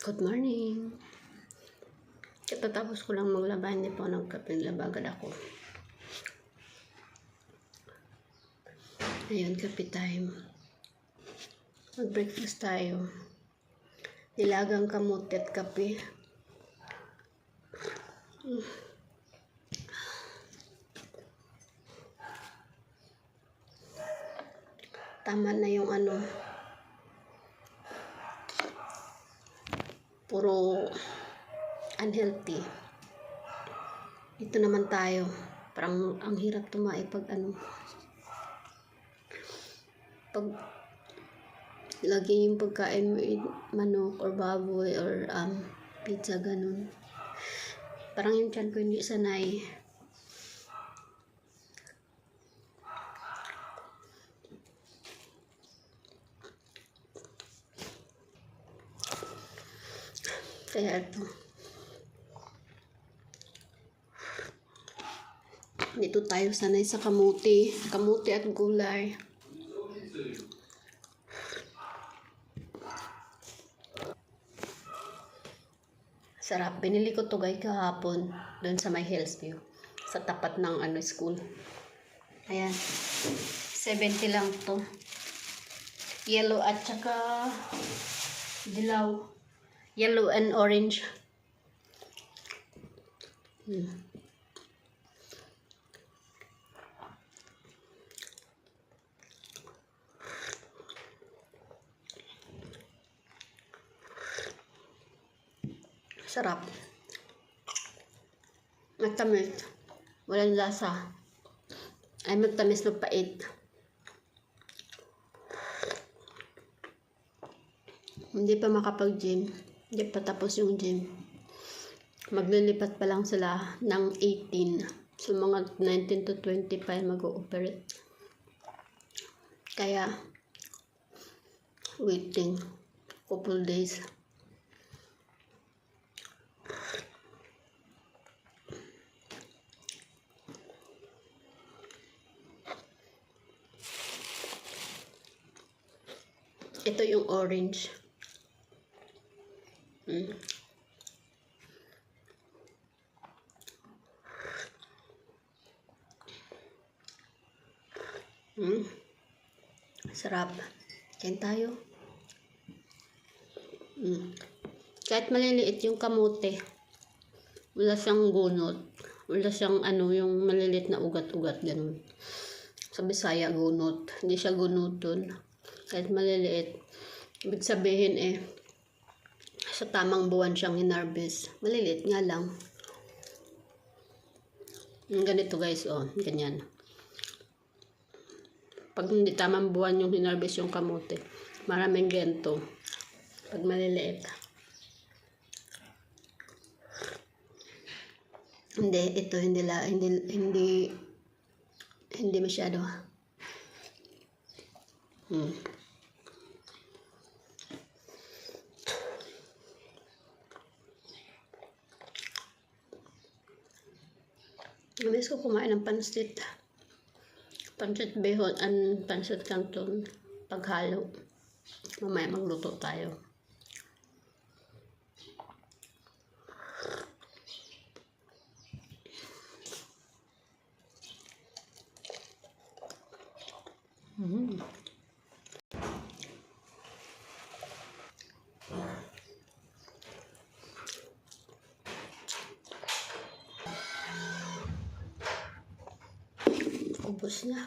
Good morning. Katatapos ko lang maglaba, hindi po nagkape-laba agad ako. Ayun, kape time. Mag-breakfast tayo. Nilagang kamote at kape. Tama na yung puro unhealthy. Ito naman tayo. Parang ang hirap tumae pag pag lagi yung pagkain mo manok or baboy or pizza, ganun. Parang yung tiyan ko hindi sanay. Kaya ito. Dito tayo sanay sa kamuti at gulay. Sarap. Binili ko to guys kahapon doon sa may Hillsview. Sa tapat ng school. Ayan. 70 lang to. Yellow at saka dilaw. Yellow and orange. Sarap. Matamis. Walang lasa. Ay matamis na pait. Hindi pa makapag-gym. Hindi pa tapos yung gym. Maglilipat pa lang sila ng 18. So mga 19 to 25 mag-ooperate. Kaya waiting couple days. Ito yung orange. Sarap. Kain tayo. Kahit maliliit yung kamote, wala siyang gunot. Wala siyang yung maliliit na ugat-ugat, ganun. Sa Bisaya, gunot. Hindi siya gunuton. Kahit maliliit. Ibig sabihin sa tamang buwan siyang hinarvest. Maliliit nga lang. Ganito guys, ganyan. Pag hindi tamang buwan yung hinarvest yung kamote, maraming gento. Pag maliliit. Ito hindi masyado. Namiss ko kumain ng pansit bihon and pansit canton paghalo. Mamaya magluto tayo. Ubus na.